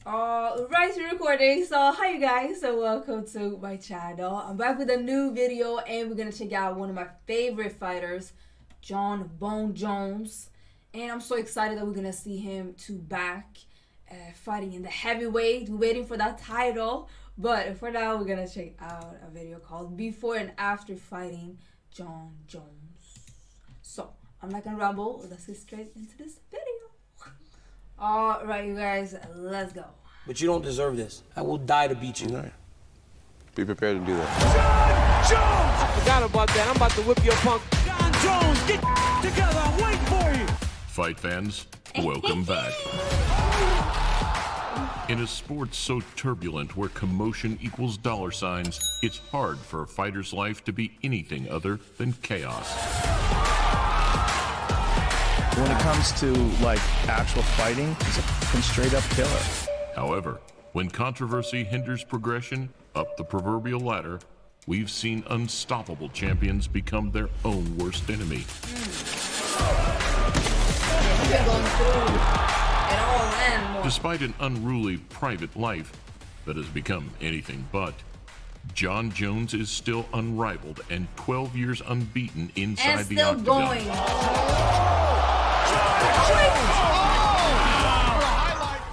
Right, recording. So hi you guys, so welcome to my channel. I'm back with a new video and we're gonna check out one of my favorite fighters, Jon Bone Jones. And I'm so excited that we're gonna see him back fighting in the heavyweight. We're waiting for that title, but for now we're gonna check out a video called Before and After Fighting Jon Jones. So I'm not gonna ramble, let's get straight into this video. Alright you guys, let's go. But you don't deserve this. I will die to beat you. Right. Be prepared to do that. Jon Jones! I forgot about that. I'm about to whip your punk. Jon Jones, get together. I'm waiting for you. Fight fans, welcome back. In a sport so turbulent where commotion equals dollar signs, it's hard for a fighter's life to be anything other than chaos. When it comes to like actual fighting, he's a fucking straight up killer. However, when controversy hinders progression up the proverbial ladder, we've seen unstoppable champions become their own worst enemy. Despite an unruly private life that has become anything but, Jon Jones is still unrivaled and 12 years unbeaten inside the octagon.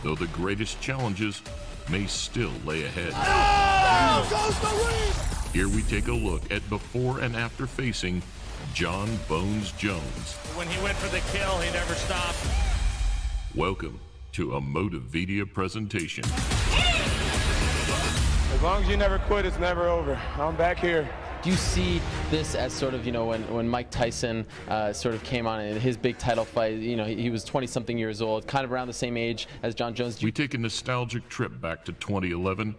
Though the greatest challenges may still lay ahead. Here we take a look at before and after facing Jon Bones Jones. When he went for the kill, he never stopped. Welcome to a Motivedia presentation. As long as you never quit, it's never over. I'm back here. Do you see this as sort of, when Mike Tyson sort of came on in his big title fight, he was 20-something years old, kind of around the same age as Jon Jones? We take a nostalgic trip back to 2011,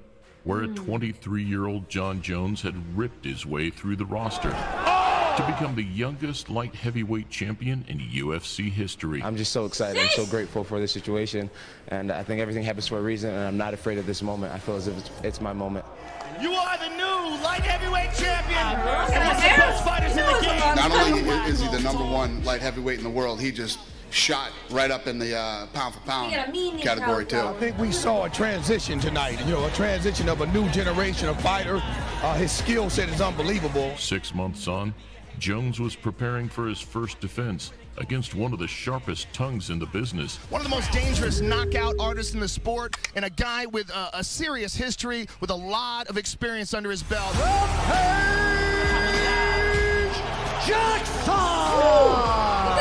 where a 23-year-old Jon Jones had ripped his way through the roster to become the youngest light heavyweight champion in UFC history. I'm just so excited. I'm so grateful for this situation, and I think everything happens for a reason, and I'm not afraid of this moment. I feel as if it's my moment. You are the new light heavyweight champion. And one of the best fighters in the game. Not only is he the #1 light heavyweight in the world, he just shot right up in the pound for pound category too. I think we saw a transition tonight, a transition of a new generation of fighter. His skill set is unbelievable. 6 months on, Jones was preparing for his first defense against one of the sharpest tongues in the business. One of the most dangerous knockout artists in the sport, and a guy with a serious history, with a lot of experience under his belt.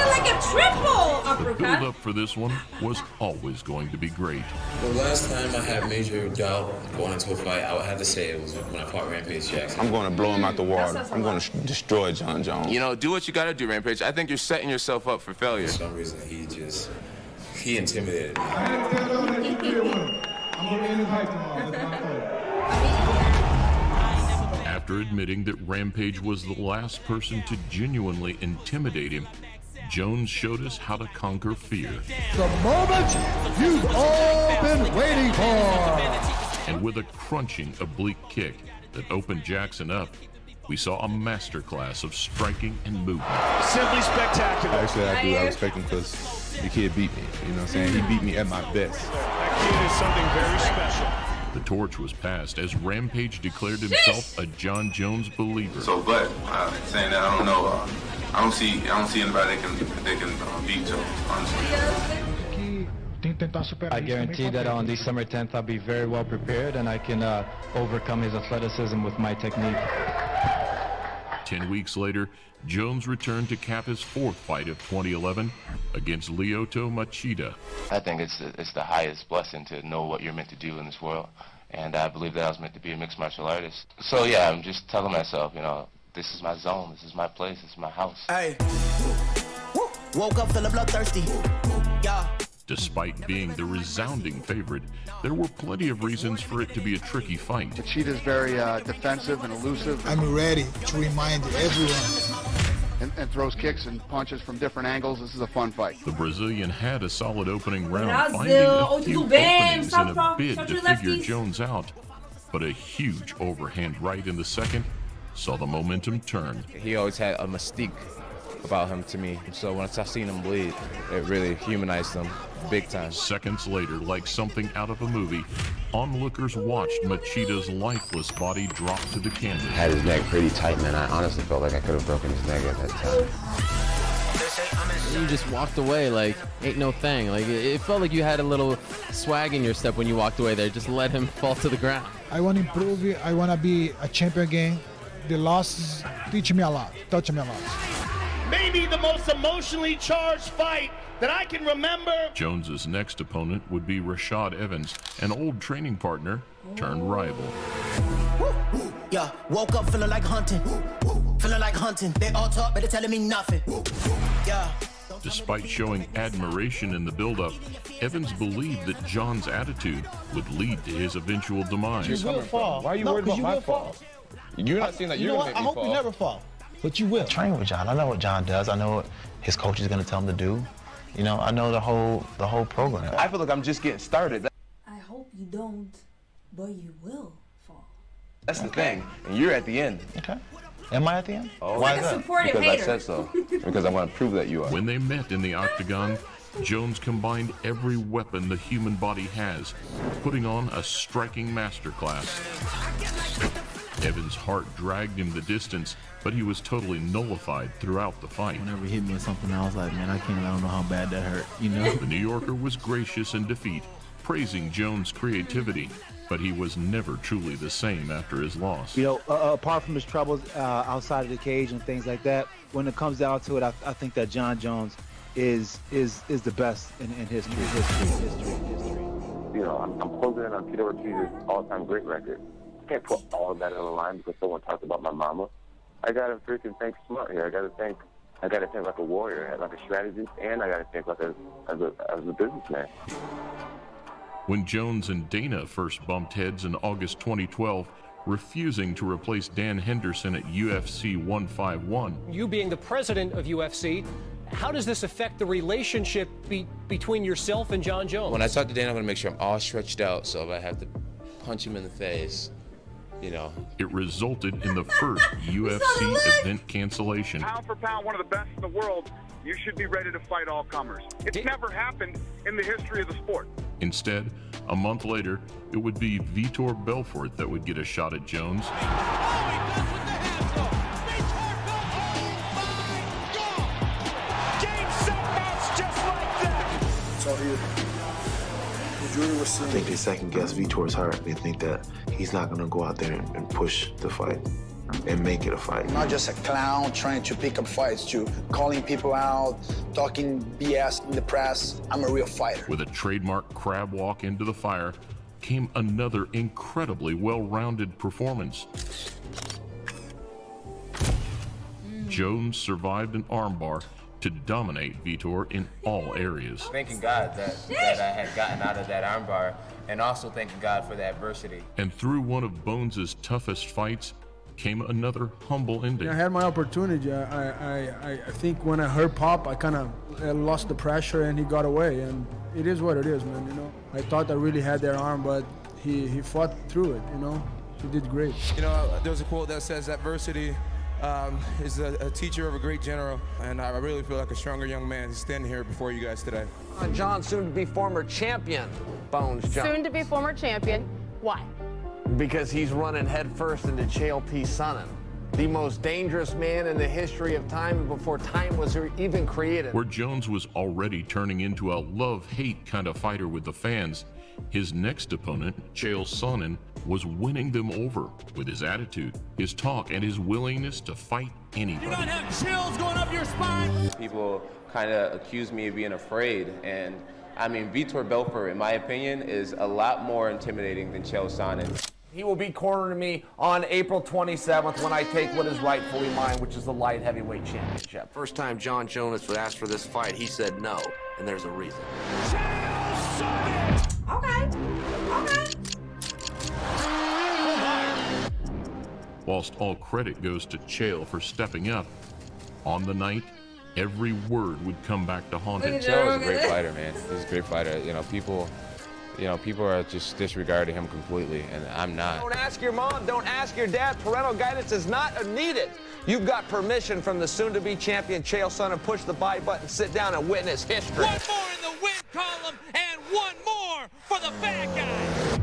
Like a triple uppercut. The build-up for this one was always going to be great. The last time I had major doubt going into a fight, I would have to say it was when I fought Rampage Jackson. I'm going to blow him out the water. I'm going to destroy Jon Jones. You know, do what you got to do, Rampage. I think you're setting yourself up for failure. For some reason, he intimidated me. After admitting that Rampage was the last person to genuinely intimidate him, Jones showed us how to conquer fear. The moment you've all been waiting for. And with a crunching oblique kick that opened Jackson up, we saw a masterclass of striking and movement. Simply spectacular. Actually, I do. I respect him because the kid beat me. You know what I'm saying? He beat me at my best. That kid is something very special. The torch was passed as Rampage declared himself a Jon Jones believer. So, but saying that, I don't know. I don't see anybody that can beat Jones, honestly. I guarantee that on December 10th I'll be very well prepared and I can overcome his athleticism with my technique. 10 weeks later, Jones returned to cap his fourth fight of 2011 against Lyoto Machida. I think it's the highest blessing to know what you're meant to do in this world, and I believe that I was meant to be a mixed martial artist. So yeah, I'm just telling myself, this is my zone, this is my place, this is my house. Hey, woke up feeling bloodthirsty. Yeah. Despite being the resounding favorite, there were plenty of reasons for it to be a tricky fight. Machida's very defensive and elusive. I'm ready to remind everyone. And throws kicks and punches from different angles. This is a fun fight. The Brazilian had a solid opening round, finding a few openings in a bid to figure Jones out. But a huge overhand right in the second saw the momentum turn. He always had a mystique about him to me. So once I seen him bleed, it really humanized him big time. Seconds later, like something out of a movie, onlookers watched Machida's lifeless body drop to the canvas. Had his neck pretty tight, man. I honestly felt like I could have broken his neck at that time. You just walked away like ain't no thing. Like it felt like you had a little swag in your step when you walked away there. Just let him fall to the ground. I want to improve it. I want to be a champion again. The losses teach me a lot, touch me a lot. Maybe the most emotionally charged fight that I can remember. Jones's next opponent would be Rashad Evans, an old training partner turned rival. Yeah, woke up feeling like hunting. Feeling like hunting. They all talk, but they're telling me nothing. Yeah. Despite showing admiration in the build-up, Evans believed that John's attitude would lead to his eventual demise. You will fall. Why are you worried about my fall? You're not saying that you're going to make me fall. I hope you never fall, but you will. Train with John. I know what John does. I know what his coach is going to tell him to do. You know, I know the whole program. I feel like I'm just getting started. I hope you don't, but you will fall. That's the thing. And you're at the end. Okay. Am I at the end? Oh, why is that? Because I said so. Because I want to prove that you are. When they met in the octagon, Jones combined every weapon the human body has, putting on a striking masterclass. Evans' heart dragged him the distance, but he was totally nullified throughout the fight. Whenever he hit me with something, I was like, man, I don't know how bad that hurt, you know? The New Yorker was gracious in defeat, praising Jones' creativity, but he was never truly the same after his loss. You know, apart from his troubles outside of the cage and things like that, when it comes down to it, I think that John Jones is the best in history. You know, I'm closing in on Tito Ortiz's all-time great record. I can't put all of that on the line because someone talked about my mama. I gotta freaking think smart here. I gotta think like a warrior, like a strategist, and I gotta think like as a businessman. When Jones and Dana first bumped heads in August 2012, refusing to replace Dan Henderson at UFC 151. You being the president of UFC, how does this affect the relationship between yourself and John Jones? When I talk to Dana, I'm gonna make sure I'm all stretched out, so if I have to punch him in the face, you know. It resulted in the first UFC event cancellation. Pound for pound, one of the best in the world. You should be ready to fight all comers. It's never happened in the history of the sport. Instead, a month later, it would be Vitor Belfort that would get a shot at Jones. I think they second guess Vitor's heart. They think that he's not going to go out there and push the fight and make it a fight. Not just a clown trying to pick up fights, to calling people out, talking BS in the press. I'm a real fighter. With a trademark crab walk into the fire came another incredibly well-rounded performance. Jones survived an armbar to dominate Vitor in all areas. Thanking God that I had gotten out of that armbar, and also thanking God for the adversity. And through one of Bones' toughest fights came another humble ending. I had my opportunity. I think when I heard pop, I kind of lost the pressure and he got away. And it is what it is, man, you know. I thought I really had that arm, but he fought through it, you know. He did great. You know, there's a quote that says adversity is a teacher of a great general, and I really feel like a stronger young man standing here before you guys today. John, soon to be former champion, Bones Jones. Soon to be former champion. Why? Because he's running headfirst into Chael T. Sonnen, the most dangerous man in the history of time before time was even created. Where Jones was already turning into a love-hate kind of fighter with the fans, his next opponent, Chael Sonnen, was winning them over with his attitude, his talk, and his willingness to fight anybody. You don't have chills going up your spine. People kind of accuse me of being afraid, and I mean, Vitor Belfort, in my opinion, is a lot more intimidating than Chael Sonnen. He will be cornering me on April 27th when I take what is rightfully mine, which is the light heavyweight championship. First time John Jones was asked for this fight, he said no, and there's a reason. Okay. Whilst all credit goes to Chael for stepping up, on the night, every word would come back to haunt him. Chael is a great fighter, man. He's a great fighter. You know, people You know, people are just disregarding him completely, and I'm not. Don't ask your mom, don't ask your dad. Parental guidance is not needed. You've got permission from the soon-to-be champion Chael Sonnen. Push the buy button, sit down, and witness history. One more in the win column, and one more for the bad guy.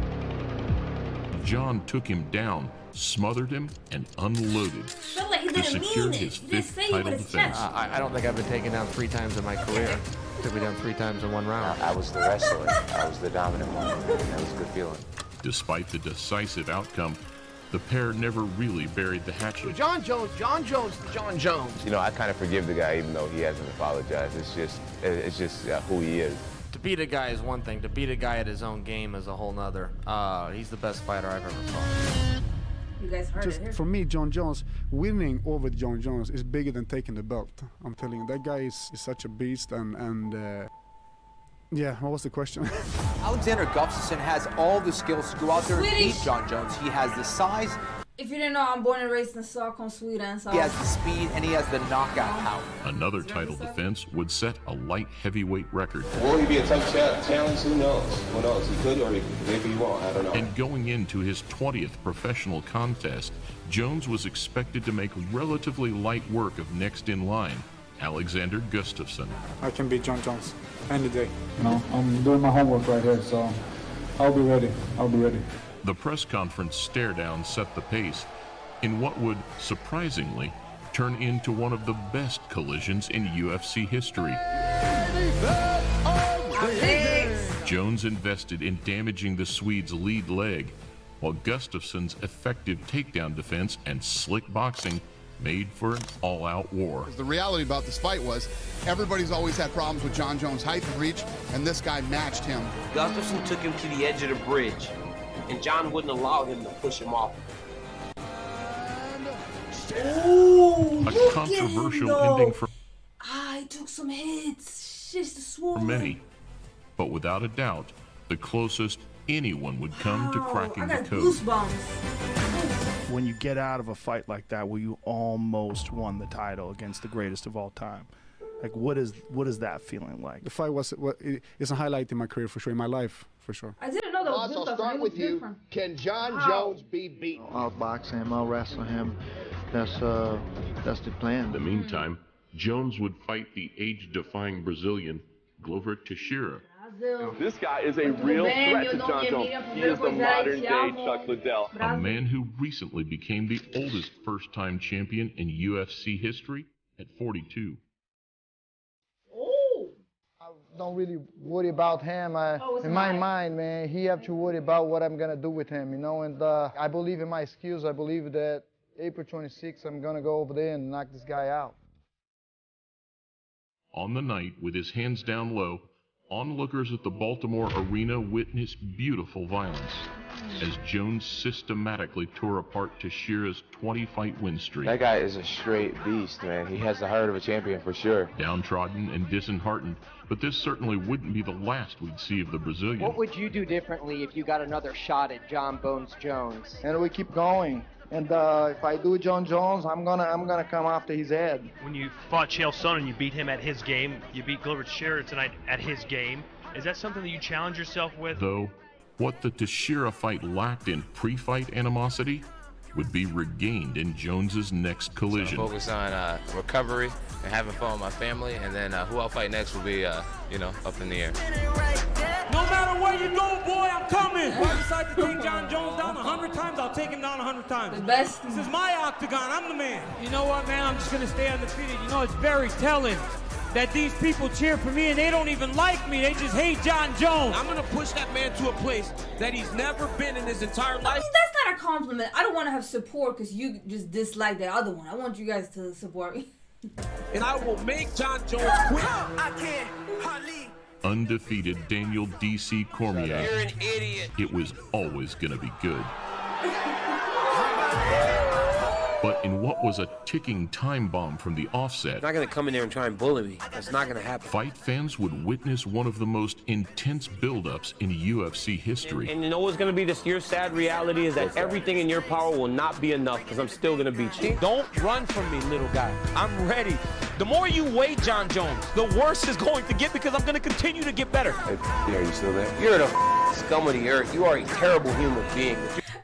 John took him down, smothered him, and unloaded to secure his 5th title defense. I don't think I've been taken down 3 times in my career. Took me down 3 times in one round. I was the wrestler. I was the dominant one. That was a good feeling. Despite the decisive outcome, the pair never really buried the hatchet. John Jones, John Jones. You know, I kind of forgive the guy even though he hasn't apologized. It's just who he is. To beat a guy is one thing. To beat a guy at his own game is a whole nother. He's the best fighter I've ever fought. You guys heard it here. For me, John Jones, winning over John Jones is bigger than taking the belt. I'm telling you, that guy is such a beast. And yeah, what was the question? Alexander Gustafsson has all the skills to go out there and beat John Jones. He has the size, If you didn't know, I'm born and raised in Stockholm, Sweden. So he has the speed, and he has the knockout power. Another title defense would set a light heavyweight record. Will he be a tough challenge? Who knows? Who knows? He could, or maybe he won't. I don't know. And going into his 20th professional contest, Jones was expected to make relatively light work of next in line, Alexander Gustafsson. I can beat John Jones any day. You know, I'm doing my homework right here, so I'll be ready. I'll be ready. The press conference stare-down set the pace in what would, surprisingly, turn into one of the best collisions in UFC history. Jones invested in damaging the Swede's lead leg, while Gustafsson's effective takedown defense and slick boxing made for an all-out war. The reality about this fight was everybody's always had problems with John Jones' height and reach, and this guy matched him. Gustafsson took him to the edge of the bridge, and John wouldn't allow him to push him off. Ooh, a controversial ending for I took some hits. Just swollen. many, but without a doubt, the closest anyone would come to cracking the code. Goosebumps. When you get out of a fight like that where you almost won the title against the greatest of all time, like what is that feeling like? The fight was it's a highlight in my career for sure, in my life for sure. I didn't know that was I'll start with you. Different. Can John Jones be beaten? I'll box him. I'll wrestle him. That's the plan. In the meantime, Jones would fight the age-defying Brazilian Glover Teixeira. This guy is a real threat to John Jones. He is the modern-day Chuck Liddell. A man who recently became the oldest first-time champion in UFC history at 42. Don't really worry about him. In my mind, man, he have to worry about what I'm gonna do with him, you know. And I believe in my skills. I believe that April 26th, I'm gonna go over there and knock this guy out. On the night, with his hands down low, onlookers at the Baltimore Arena witnessed beautiful violence as Jones systematically tore apart Teixeira's 20-fight win streak. That guy is a straight beast, man. He has the heart of a champion for sure. Downtrodden and disheartened, but this certainly wouldn't be the last we'd see of the Brazilian. What would you do differently if you got another shot at John Bones Jones? And we keep going. And if I do John Jones, I'm gonna come after his head. When you fought Chael Sonnen, you beat him at his game. You beat Glover Teixeira tonight at his game. Is that something that you challenge yourself with? Though, what the Teixeira fight lacked in pre-fight animosity would be regained in Jones's next collision. So focus on recovery and having fun with my family, and then who I'll fight next will be, up in the air. No matter where you go, boy, I'm coming. If I decide to take John Jones down 100 times, I'll take him down 100 times. The best. This is my octagon. I'm the man. You know what, man? I'm just going to stay undefeated. You know, it's very telling that these people cheer for me and they don't even like me. They just hate John Jones. I'm going to push that man to a place that he's never been in his entire life. I mean, that's not a compliment. I don't want to have support because you just dislike the other one. I want you guys to support me. And I will make John Jones quit. I can't hardly. Undefeated Daniel D.C. Cormier. You're an idiot. It was always going to be good. But in what was a ticking time bomb from the offset, He's not going to come in there and try and bully me. That's not going to happen. fight fans would witness one of the most intense buildups in UFC history. And you know what's going to be this year's sad reality is that everything in your power will not be enough because I'm still going to beat you. Don't run from me, little guy. I'm ready. The more you weigh John Jones, the worse it's going to get because I'm going to continue to get better. Hey, are you still there? You're the scum of the earth. You are a terrible human being.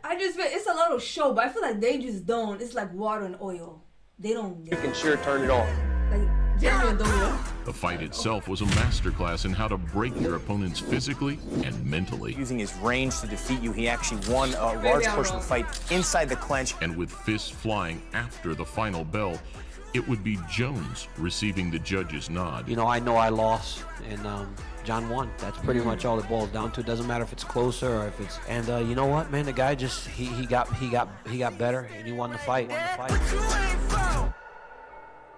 I just feel it's a little show, but I feel like they just don't. It's like water and oil. They don't. You can sure turn it off. Like, genuine don't. The fight itself was a masterclass in how to break your opponents physically and mentally. Using his range to defeat you, he actually won a large portion of the fight inside the clinch. And with fists flying after the final bell, it would be Jones receiving the judge's nod. You know I lost, and John won. That's pretty much all it boils down to. It doesn't matter if it's closer or if it's. And you know what, man? The guy just he got better, and he won the fight.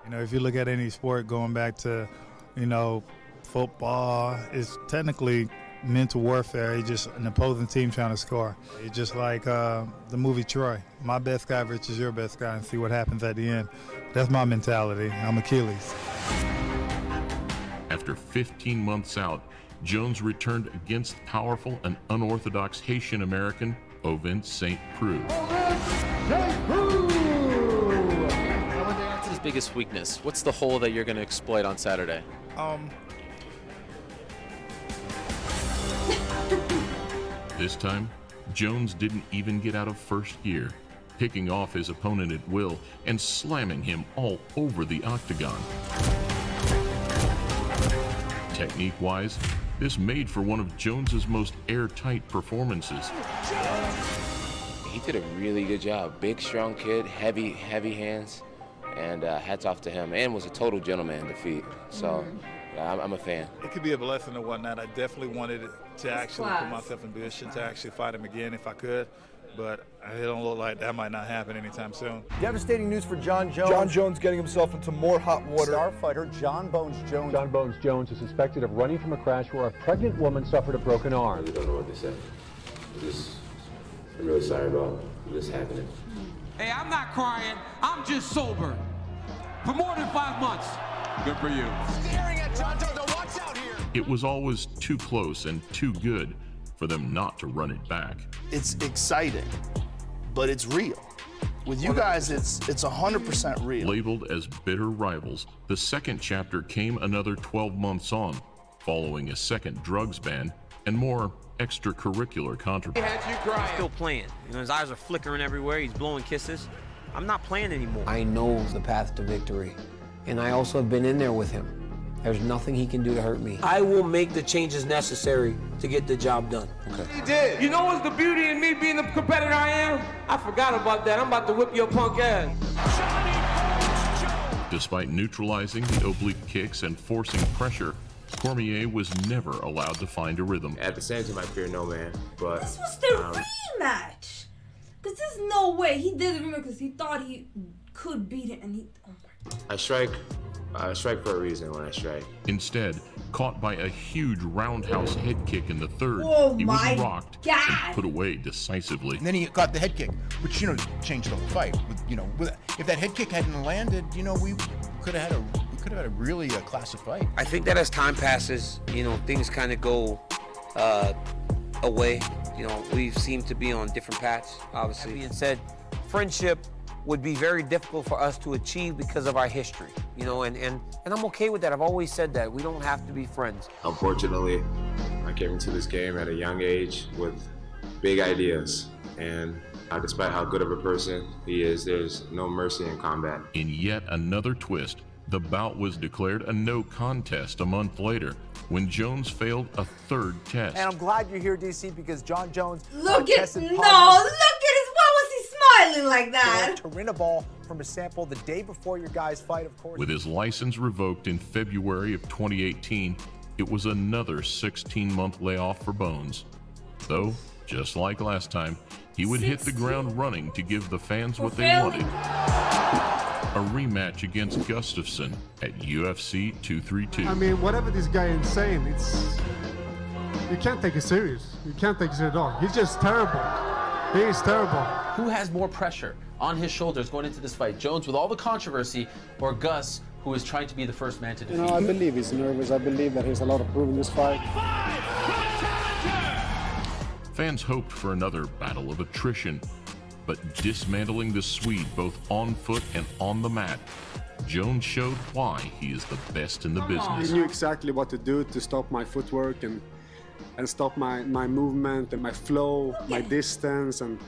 You know, if you look at any sport going back to, you know, football, it's technically mental warfare. It's just an opposing team trying to score. It's just like the movie Troy. My best guy versus your best guy and see what happens at the end. That's my mentality. I'm Achilles. After 15 months out, Jones returned against powerful and unorthodox Haitian American Ovin St. Preux. What's his biggest weakness? What's the hole that you're going to exploit on Saturday? This time, Jones didn't even get out of first gear, picking off his opponent at will and slamming him all over the octagon. Technique-wise, this made for one of Jones's most airtight performances. He did a really good job. Big, strong kid, heavy hands, and hats off to him. And was a total gentleman in defeat. So I'm a fan. It could be a blessing or whatnot. I definitely wanted to actually put myself in position to actually fight him again if I could. But it don't look like that might not happen anytime soon. Devastating news for John Jones. John Jones getting himself into more hot water. Star fighter John Bones Jones. John Bones Jones is suspected of running from a crash where a pregnant woman suffered a broken arm. I really don't know what they said. I'm really sorry about this happening. Hey, I'm not crying. I'm just sober. For more than 5 months. Good for you. Staring at John Jones. Watch out here. It was always too close and too good for them not to run it back. It's exciting, but it's real. With you guys, it's 100% real. Labeled as bitter rivals, the second chapter came another 12 months on, following a second drugs ban and more extracurricular controversy. He's still playing. You know, his eyes are flickering everywhere. He's blowing kisses. I'm not playing anymore. I know the path to victory, and I also have been in there with him. There's nothing he can do to hurt me. I will make the changes necessary to get the job done. Okay. He did. You know what's the beauty in me being the competitor I am? I forgot about that. I'm about to whip your punk ass. Despite neutralizing the oblique kicks and forcing pressure, Cormier was never allowed to find a rhythm. At the same time, I fear no man, but... This was the rematch. Because there's no way he did the rematch because he thought he could beat it and he... Oh my God. I strike for a reason when I strike. Instead, caught by a huge roundhouse head kick in the third, he was rocked and put away decisively. And then he got the head kick, which, you know, changed the whole fight. If that head kick hadn't landed, you know, we could have had a really classic fight. I think that as time passes, you know, things kind of go away. You know, we seem to be on different paths, obviously. That being said, friendship would be very difficult for us to achieve because of our history, you know, and I'm okay with that. I've always said that. We don't have to be friends. Unfortunately, I came into this game at a young age with big ideas, and despite how good of a person he is, there's no mercy in combat. In yet another twist, the bout was declared a no contest a month later when Jones failed a third test. And I'm glad you're here, DC, because John Jones look at his, why was he smiling like that? Turinabol from a sample the day before your guys' fight, of course. With his license revoked in February of 2018, it was another 16-month layoff for Bones. Though, just like last time, he would hit the ground running to give the fans what they wanted. A rematch against Gustafsson at UFC 232. I mean, whatever this guy is saying, you can't take it serious. You can't take it serious at all. He's just terrible. He is terrible. Who has more pressure on his shoulders going into this fight? Jones with all the controversy, or Gus, who is trying to be the first man to defeat? You know, I believe he's nervous. I believe that he's a lot to prove in this fight. Fans hoped for another battle of attrition, but dismantling the Swede both on foot and on the mat, Jones showed why he is the best in the business. He knew exactly what to do to stop my footwork, and and stop my movement and my flow, my distance, and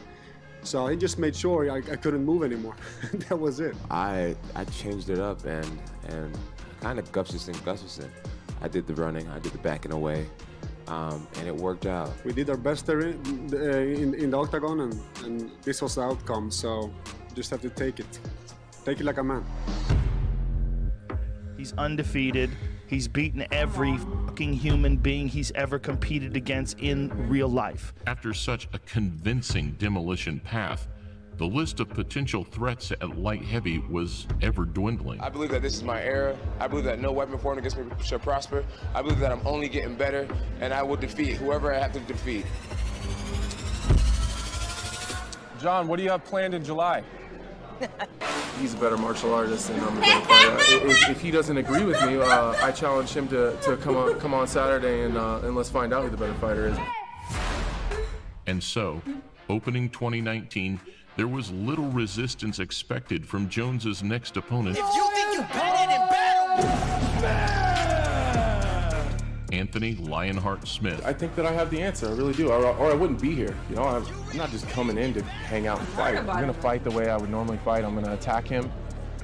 so he just made sure I couldn't move anymore. That was it. I changed it up and kind of Gustafson. I did the running, I did the backing away, and it worked out. We did our best there in the octagon, and this was the outcome. So you just have to take it like a man. He's undefeated. He's beaten every fucking human being he's ever competed against in real life. After such a convincing demolition path, the list of potential threats at light heavy was ever dwindling. I believe that this is my era. I believe that no weapon formed against me shall prosper. I believe that I'm only getting better, and I will defeat whoever I have to defeat. John, what do you have planned in July? He's a better martial artist and I'm a better fighter. If he doesn't agree with me, I challenge him to come on Saturday and let's find out who the better fighter is. And so, opening 2019, there was little resistance expected from Jones's next opponent. If you think you better than battle, Anthony Lionheart Smith. I think that I have the answer, I really do, or I wouldn't be here. You know, I'm not just coming in to hang out and fight. I'm gonna fight the way I would normally fight. I'm gonna attack him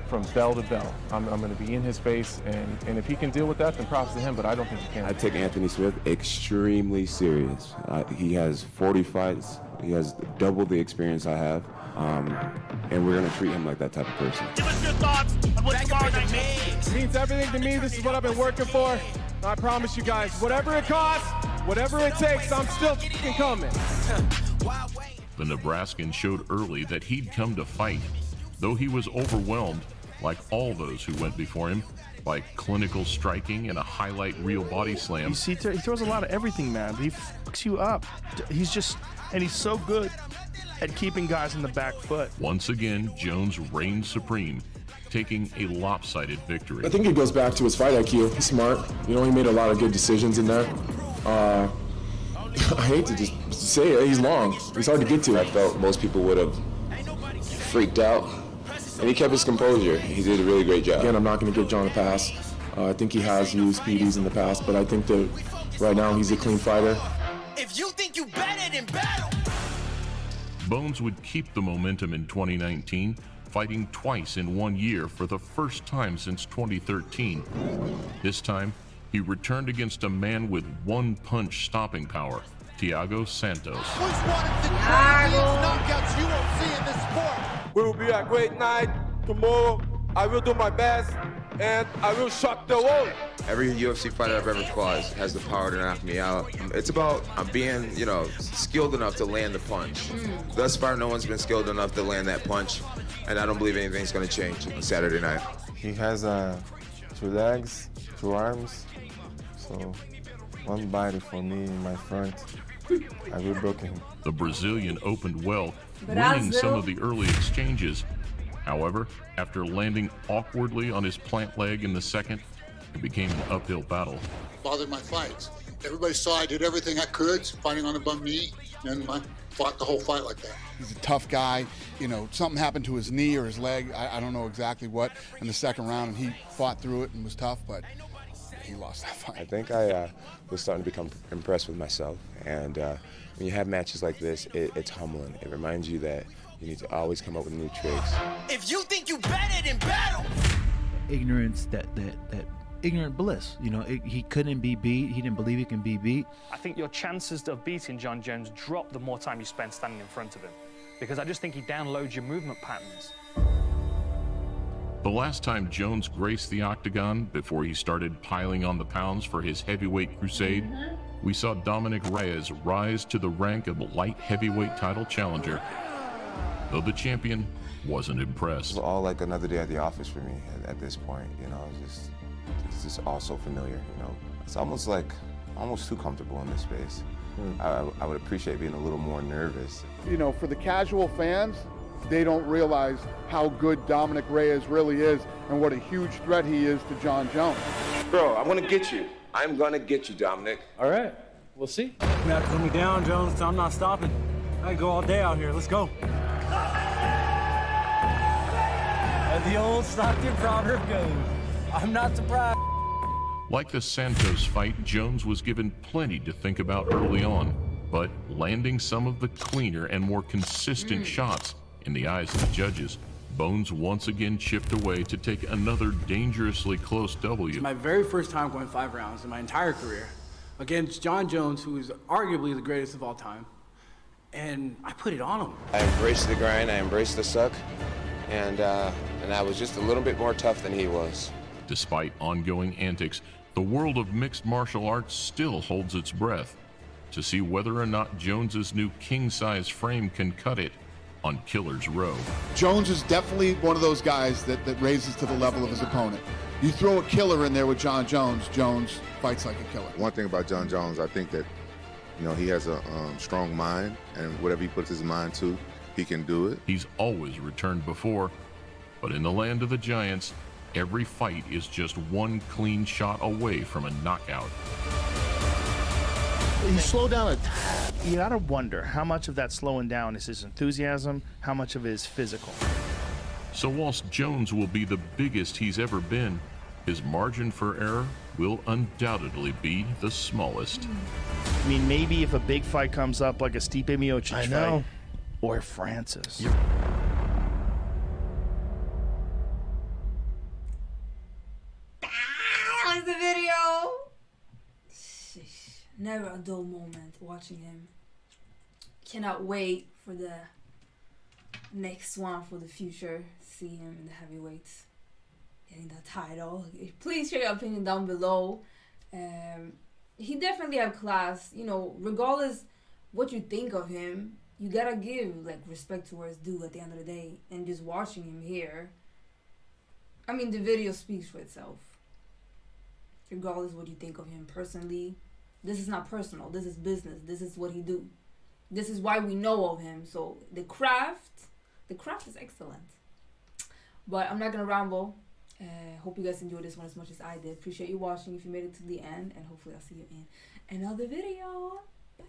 from bell to bell. I'm gonna be in his face, and if he can deal with that, then props to him, but I don't think he can. I take Anthony Smith extremely serious. He has 40 fights. He has double the experience I have. And we're gonna treat him like that type of person. Give us your thoughts on what tomorrow night means. It means everything to me. This is what I've been working for. I promise you guys, whatever it costs, whatever it takes, I'm still f***ing coming. The Nebraskan showed early that he'd come to fight, though he was overwhelmed, like all those who went before him, by clinical striking and a highlight reel body slam. You see, he throws a lot of everything, man. He fucks you up. He's so good at keeping guys in the back foot. Once again, Jones reigned supreme, taking a lopsided victory. I think it goes back to his fight IQ. He's smart. You know, he made a lot of good decisions in there. I hate to just say it, he's long. He's hard to get to. I felt most people would have freaked out, and he kept his composure. He did a really great job. Again, I'm not going to give John a pass. I think he has used PDs in the past, but I think that right now he's a clean fighter. if you think you better than battle. Bones would keep the momentum in 2019, fighting twice in 1 year for the first time since 2013. This time, he returned against a man with one-punch stopping power, Thiago Santos. Which one of the craziest knockouts you will see in this sport? We will be a great night tomorrow. I will do my best, and I will shock the world. Every UFC fighter I've ever fought has the power to knock me out. It's about being, skilled enough to land the punch. Thus far, no one's been skilled enough to land that punch, and I don't believe anything's going to change on Saturday night. He has 2 legs, 2 arms, so one body for me in my front. I will broke him. The Brazilian opened well, winning some of the early exchanges. However, after landing awkwardly on his plant leg in the second, it became an uphill battle. Bothered my fights. Everybody saw I did everything I could, fighting on a bum knee, and I fought the whole fight like that. He's a tough guy. Something happened to his knee or his leg. I don't know exactly what in the second round, and he fought through it and was tough, but he lost that fight. I think I was starting to become impressed with myself, and when you have matches like this, it's humbling. It reminds you that you need to always come up with new tricks. If you think you better than battle. Ignorance, that ignorant bliss. He couldn't be beat. He didn't believe he can be beat. I think your chances of beating John Jones drop the more time you spend standing in front of him, because I just think he downloads your movement patterns. The last time Jones graced the octagon before he started piling on the pounds for his heavyweight crusade, we saw Dominic Reyes rise to the rank of light heavyweight title challenger, though the champion wasn't impressed. It's all like another day at the office for me at this point. It's just all so familiar. It's almost too comfortable in this space. I would appreciate being a little more nervous. For the casual fans, they don't realize how good Dominic Reyes really is and what a huge threat he is to John Jones. Bro, I'm gonna get you. I'm gonna get you, Dominic. All right, we'll see. You have to put me down, Jones. I'm not stopping. I can go all day out here. Let's go. And the old Stockton proverb goes, I'm not surprised. Like the Santos fight, Jones was given plenty to think about early on, but landing some of the cleaner and more consistent shots in the eyes of the judges, Bones once again chipped away to take another dangerously close W. It's my very first time going 5 rounds in my entire career against Jon Jones, who is arguably the greatest of all time, and I put it on him. I embraced the grind, I embraced the suck, and I was just a little bit more tough than he was. Despite ongoing antics, the world of mixed martial arts still holds its breath to see whether or not Jones's new king-size frame can cut it on Killer's Row. Jones is definitely one of those guys that raises to the level of his opponent. You throw a killer in there with Jon Jones, Jones fights like a killer. One thing about Jon Jones, I think that, he has a strong mind, and whatever he puts his mind to, he can do it. He's always returned before, but in the land of the giants, every fight is just one clean shot away from a knockout. He slowed down a tad. You gotta wonder how much of that slowing down is his enthusiasm, how much of it is physical. So whilst Jones will be the biggest he's ever been, his margin for error will undoubtedly be the smallest. I mean, maybe if a big fight comes up like a Stipe Miocic I know. fight, or Francis. That was the video. Sheesh. Never a dull moment watching him. Cannot wait for the next one for the future. See him in the heavyweights getting the title. Please share your opinion down below. He definitely have class. Regardless what you think of him, you gotta give respect to where it's due at the end of the day. And just watching him here, I mean, the video speaks for itself. Regardless what you think of him personally, this is not personal. This is business. This is what he do. This is why we know of him. So the craft is excellent. But I'm not gonna ramble. Hope you guys enjoyed this one as much as I did. Appreciate you watching if you made it to the end, and hopefully I'll see you in another video. Bye.